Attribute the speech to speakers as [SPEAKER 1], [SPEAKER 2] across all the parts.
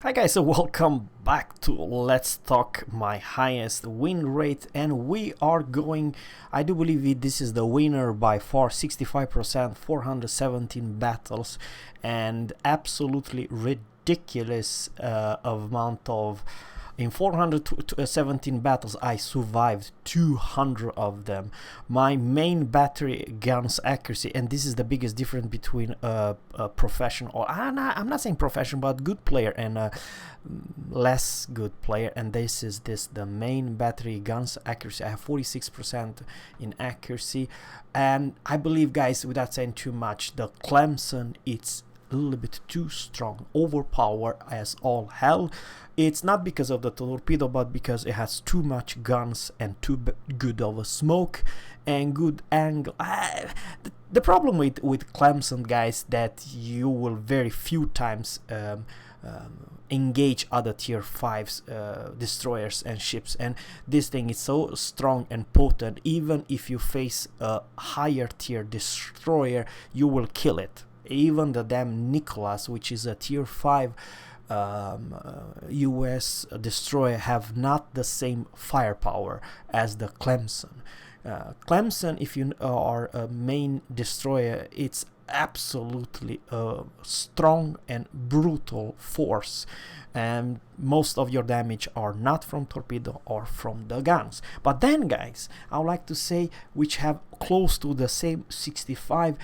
[SPEAKER 1] Hi guys, so welcome back to Let's Talk My Highest Win Rate, and we are going, I do believe this is the winner by far, 65%, 417 battles, and absolutely ridiculous amount of, in 417 battles I survived 200 of them. My main battery guns accuracy, and this is the biggest difference between a professional, I'm not saying professional, but good player and a less good player, and this is the main battery guns accuracy. I have 46% in accuracy, and I believe, guys, without saying too much, the Clemson, it's a little bit too strong, overpowered as all hell. It's not because of the torpedo, but because it has too much guns and too good of a smoke and good angle. The problem with Clemson, guys, that you will very few times engage other tier 5s destroyers and ships, and this thing is so strong and potent. Even if you face a higher tier destroyer, you will kill it. Even the damn Nicholas, which is a tier 5 US destroyer, have not the same firepower as the Clemson. Clemson, if you are a main destroyer, it's absolutely a strong and brutal force, and most of your damage are not from torpedo or from the guns. But then, guys, I would like to say, which have close to the same 65,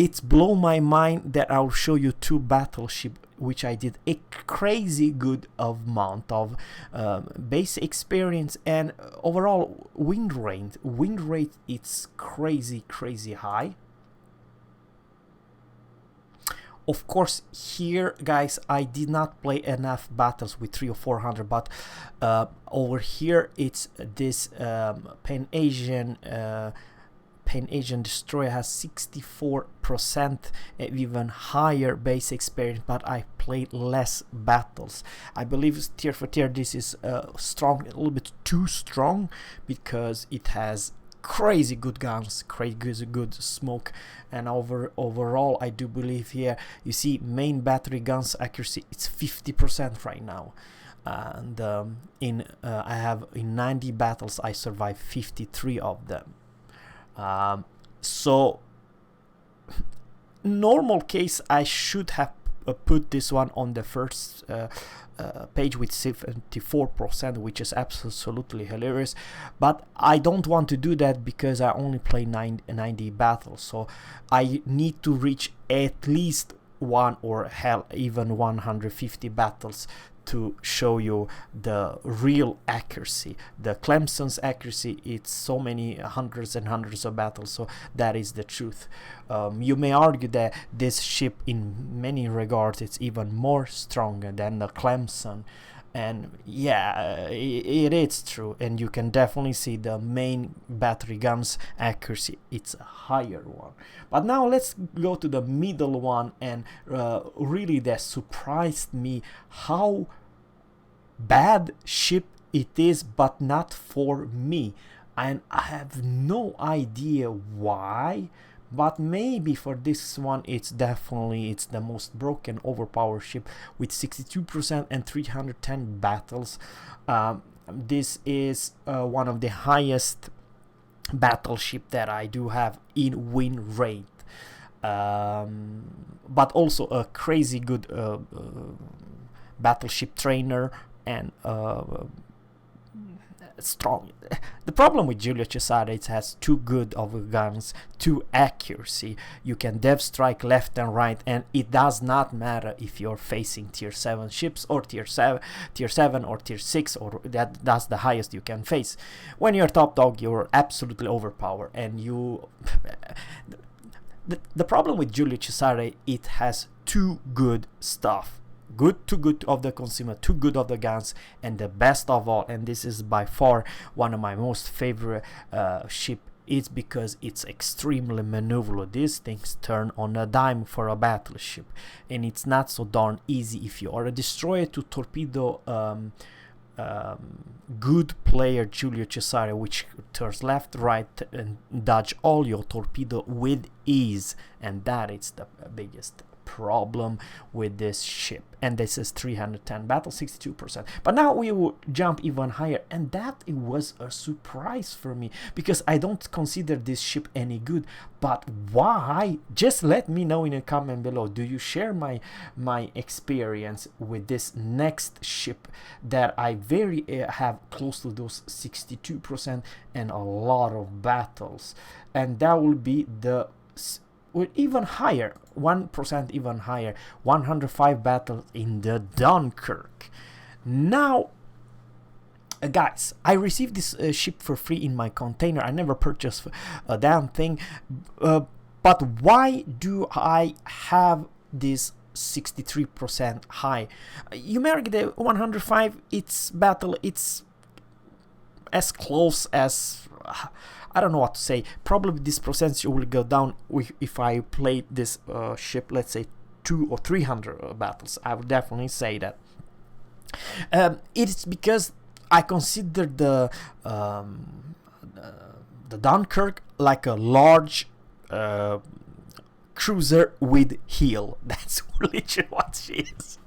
[SPEAKER 1] it's blow my mind that I'll show you two battleship which I did a crazy good amount of base experience and overall win rate. Win rate, it's crazy high. Of course, here, guys, I did not play enough battles with 300 or 400, but over here it's this Pan Asian destroyer has 64%, even higher base experience, but I played less battles. I believe tier for tier this is strong, a little bit too strong, because it has crazy good guns, crazy good smoke, and overall I do believe here, you see, main battery guns accuracy, it's 50% right now. And I have in 90 battles I survived 53 of them. So normal case I should have put this one on the first page with 74%, which is absolutely hilarious, but I don't want to do that because I only play 90 battles, so I need to reach at least one, or hell, even 150 battles to show you the real accuracy. The Clemson's accuracy, it's so many hundreds and hundreds of battles, so that is the truth. You may argue that this ship in many regards it's even more stronger than the Clemson, and yeah, it is true, and you can definitely see the main battery guns accuracy, it's a higher one. But now let's go to the middle one, and really that surprised me how bad ship it is, but not for me, and I have no idea why. But maybe for this one it's the most broken, overpowered ship with 62% and 310 battles. This is one of the highest battleship that I do have in win rate, but also a crazy good battleship trainer, and strong. The problem with Giulio Cesare, it has too good of guns, too accuracy. You can dev strike left and right, and it does not matter if you're facing tier 7 ships or tier 7 or tier 6, or that's the highest you can face. When you're top dog, you're absolutely overpowered, and you the problem with Giulio Cesare, it has too good stuff. Too good of the consumer, too good of the guns, and the best of all, and this is by far one of my most favorite ship, it's because it's extremely maneuverable. These things turn on a dime for a battleship, and it's not so darn easy if you are a destroyer to torpedo good player Giulio Cesare, which turns left, right, and dodge all your torpedo with ease, and that is the biggest problem with this ship. And this is 310 battle, 62%. But now we will jump even higher, and that it was a surprise for me, because I don't consider this ship any good. But why? Just let me know in a comment below. Do you share my experience with this next ship that I very have close to those 62% and a lot of battles? And that will be the even higher, 1% even higher, 105 battles in the Dunkirk. Now, guys, I received this ship for free in my container. I never purchased a damn thing. But why do I have this 63% high? You mark the 105, its battle, it's as close as... I don't know what to say. Probably this percentage will go down if I play this ship, let's say 200 or 300 battles. I would definitely say that. It's because I consider the Dunkirk like a large cruiser with heel. That's literally what she is.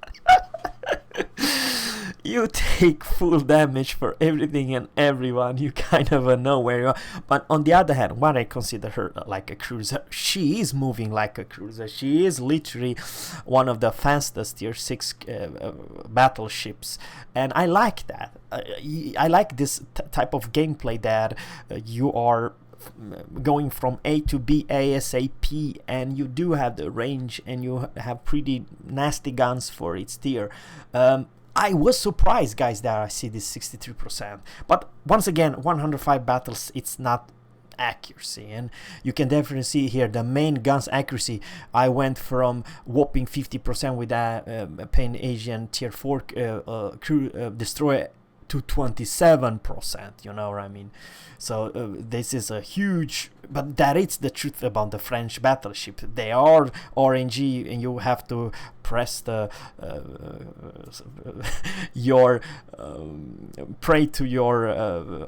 [SPEAKER 1] You take full damage for everything and everyone. You kind of know where you are. But on the other hand, when I consider her like a cruiser, she is moving like a cruiser. She is literally one of the fastest tier 6 battleships, and I like that. I like this type of gameplay that you are going from A to B ASAP, and you do have the range, and you have pretty nasty guns for its tier. I was surprised, guys, that I see this 63%. But once again, 105 battles, it's not accuracy, and you can definitely see here the main guns accuracy. I went from whopping 50% with a Pan Asian tier 4 destroyer to 27%, you know what I mean? So this is a huge, but that is the truth about the French battleship. They are RNG, and you have to press the pray to your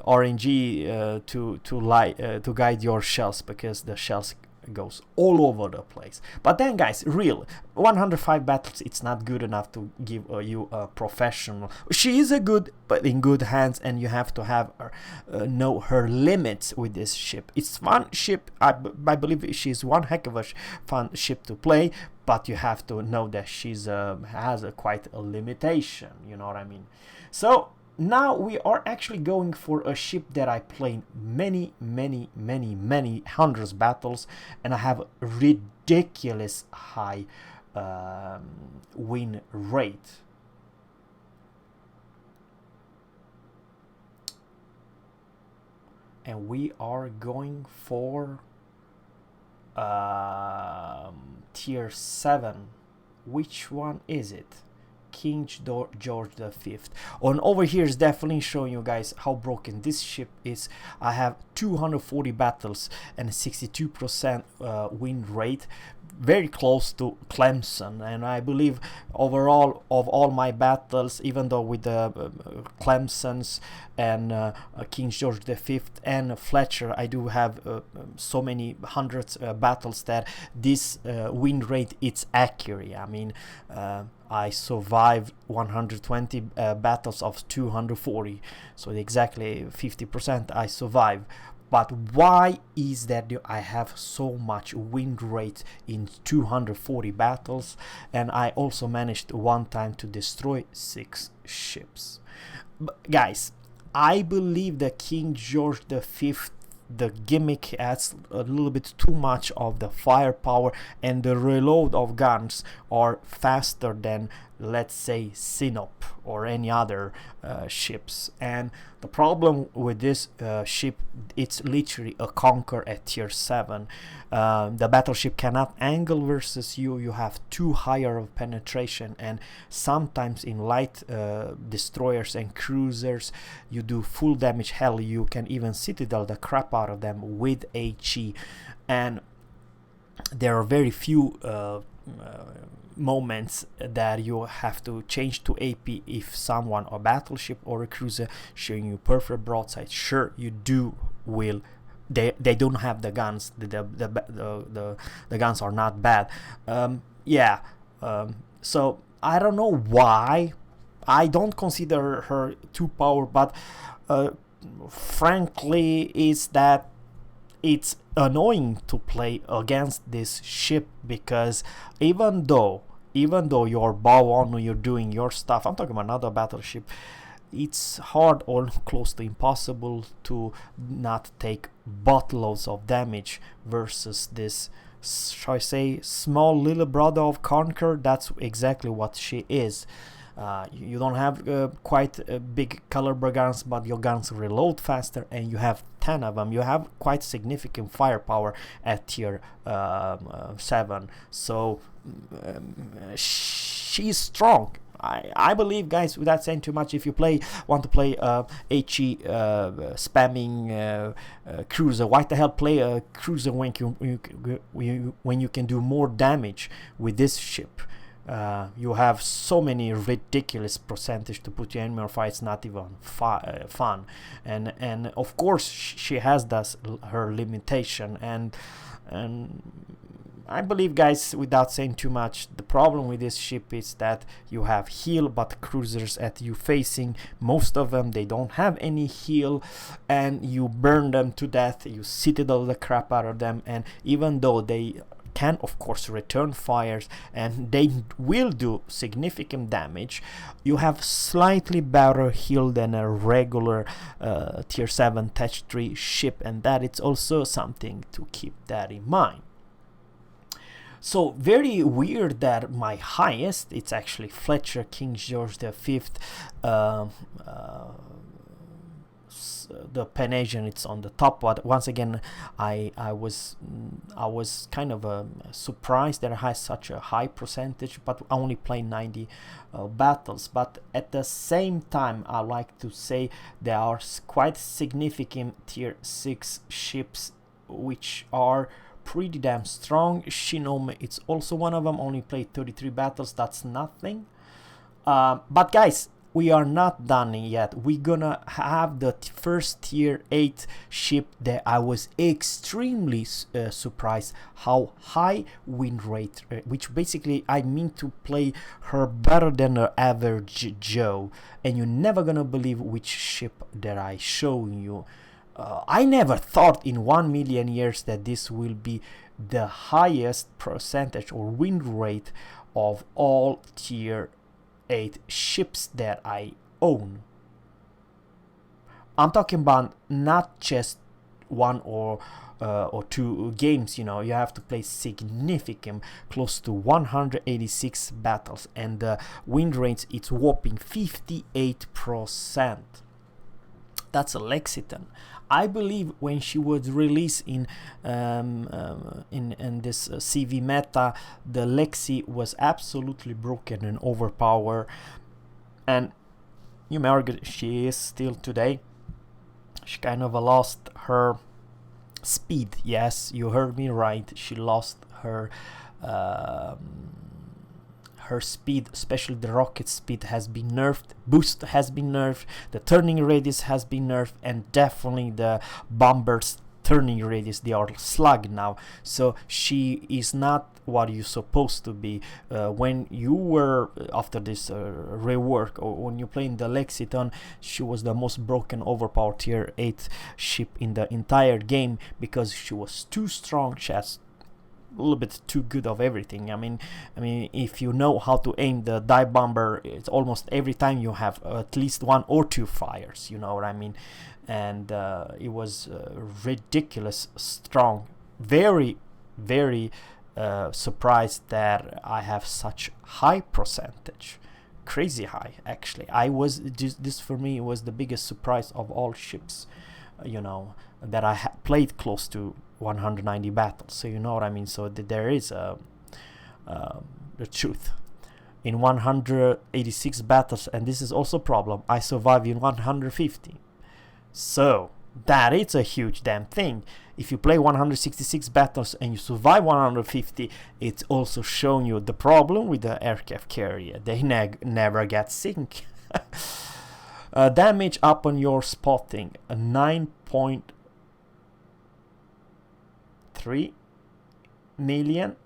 [SPEAKER 1] RNG to guide your shells, because the shells goes all over the place. But then, guys, real 105 battles, it's not good enough to give you a professional. She is a good, but in good hands, and you have to have know her limits with this ship. It's fun ship. I believe she's one heck of a fun ship to play, but you have to know that she's has quite a limitation, you know what I mean? So now we are actually going for a ship that I played many hundreds battles, and I have ridiculous high win rate. And we are going for tier 7. Which one is it? King George V. On over here is definitely showing you guys how broken this ship is. I have 240 battles and 62% win rate, very close to Clemson. And I believe overall of all my battles, even though with the Clemsons and King George V and Fletcher, I do have so many hundreds battles that this win rate, it's accurate. I mean, I survived 120 battles of 240, so exactly 50% I survived. But why is that I have so much win rate in 240 battles, and I also managed one time to destroy 6 ships? But guys, I believe that King George V, the gimmick adds a little bit too much of the firepower, and the reload of guns are faster than, let's say, Sinop or any other ships. And the problem with this ship, it's literally a conquer at tier 7. The battleship cannot angle versus you. You have too higher of penetration, and sometimes in light destroyers and cruisers you do full damage. Hell, you can even citadel the crap out of them with HE, and there are very few moments that you have to change to AP if someone, a battleship or a cruiser, showing you perfect broadside. Sure, you do will. They don't have the guns. The guns are not bad. yeah. So I don't know why. I don't consider her too power, but uh, frankly, is that it's annoying to play against this ship, because even though you're bow on, you're doing your stuff. I'm talking about another battleship. It's hard or close to impossible to not take buttloads of damage versus this, shall I say, small little brother of Conquer. That's exactly what she is. You don't have quite big caliber guns, but your guns reload faster, and you have 10 of them. You have quite significant firepower at tier 7. So she's strong. I believe, guys, without saying too much, if you want to play HE spamming cruiser, why the hell play a cruiser when you can do more damage with this ship? You have so many ridiculous percentage to put your enemy on fire. It's not even fun, and of course she has her limitation, and I believe, guys, without saying too much, the problem with this ship is that you have heal, but cruisers at you facing, most of them, they don't have any heal, and you burn them to death. You citadel the crap out of them, and even though they can of course return fires and they will do significant damage, you have slightly better heal than a regular tier 7 tech 3 ship, and that it's also something to keep that in mind. So very weird that my highest, it's actually Fletcher King George V, the Pan Asian, it's on the top. But once again, I was kind of surprised that it has such a high percentage, but I only play 90 battles. But at the same time, I like to say there are quite significant tier 6 ships which are pretty damn strong. Shinome, it's also one of them, only played 33 battles. That's nothing. But guys, we are not done yet. We're gonna have the first tier 8 ship that I was extremely surprised how high win rate, which basically I mean to play her better than the average Joe, and you're never gonna believe which ship that I show you. I never thought in 1,000,000 years that this will be the highest percentage or win rate of all tier 8 ships that I own. I'm talking about not just one or two games. You know, you have to play significant, close to 186 battles, and the win rate, it's whopping 58%. That's a Lexington. I believe when she was released in this CV meta, the Lexi was absolutely broken and overpowered, and you may argue she is still today. She kind of lost her speed. Yes, you heard me right. She lost her speed, especially the rocket speed has been nerfed, boost has been nerfed, the turning radius has been nerfed, and definitely the bombers turning radius, they are slug now. So she is not what you're supposed to be. When you were after this rework, or when you playing the Lexington, she was the most broken overpowered tier 8 ship in the entire game, because she was too strong. She has a little bit too good of everything. I mean, if you know how to aim the dive bomber, it's almost every time you have at least 1 or 2 fires. You know what I mean? And it was ridiculous strong. Very, very surprised that I have such high percentage. Crazy high, actually. I was this for me was the biggest surprise of all ships. You know, that I played close to 190 battles, so you know what I mean. So there is the truth in 186 battles, and this is also a problem. I survived in 150, so that is a huge damn thing. If you play 166 battles and you survive 150, it's also showing you the problem with the aircraft carrier. They never get sink. Damage up on your spotting, 9.3 million.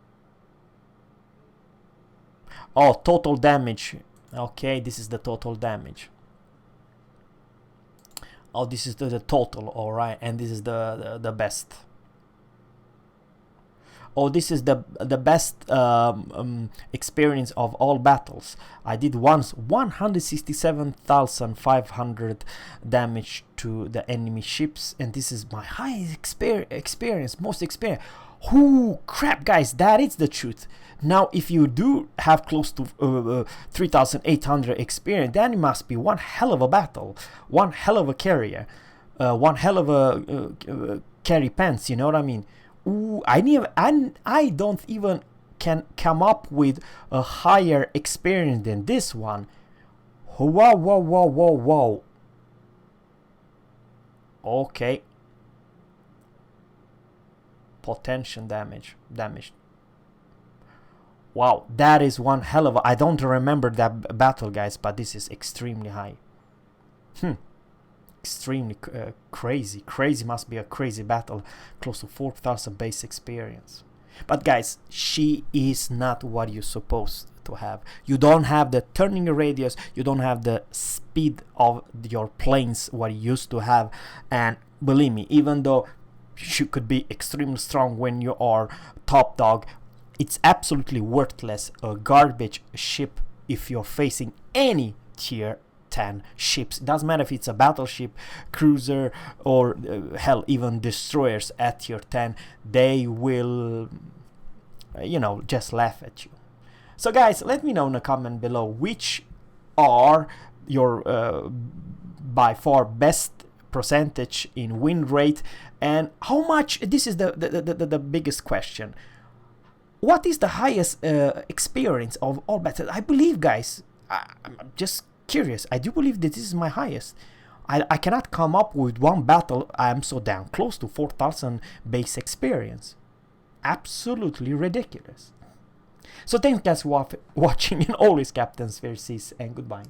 [SPEAKER 1] Oh, total damage. Okay, this is the total damage. Oh, this is the total, alright, and this is the best. Oh, this is the best experience of all battles. I did once 167,500 damage to the enemy ships, and this is my highest experience, most experience. Whoo, crap, guys, that is the truth. Now, if you do have close to 3,800 experience, then it must be one hell of a battle, one hell of a carrier, one hell of a carry pants. You know what I mean? Ooh, I don't even can come up with a higher experience than this one. Whoa, whoa, whoa, whoa, whoa. Okay. Potential damage. Wow, that is one hell of a... I don't remember that battle, guys, but this is extremely high. Extremely crazy. Crazy must be a crazy battle. Close to 4,000 base experience. But guys, she is not what you're supposed to have. You don't have the turning radius. You don't have the speed of your planes what you used to have. And believe me, even though you could be extremely strong when you are top dog, it's absolutely worthless, a garbage ship if you're facing any tier 10 ships. It doesn't matter if it's a battleship, cruiser, or hell, even destroyers at tier 10. They will, you know, just laugh at you. So guys, let me know in the comment below which are your by far best percentage in win rate, and how much. This is the biggest question. What is the highest experience of all battles? I believe, guys, I'm just curious. I do believe that this is my highest. I cannot come up with one battle I'm so damn close to 4,000 base experience. Absolutely ridiculous. So thanks guys for watching, and always Captain Sphere, and goodbye.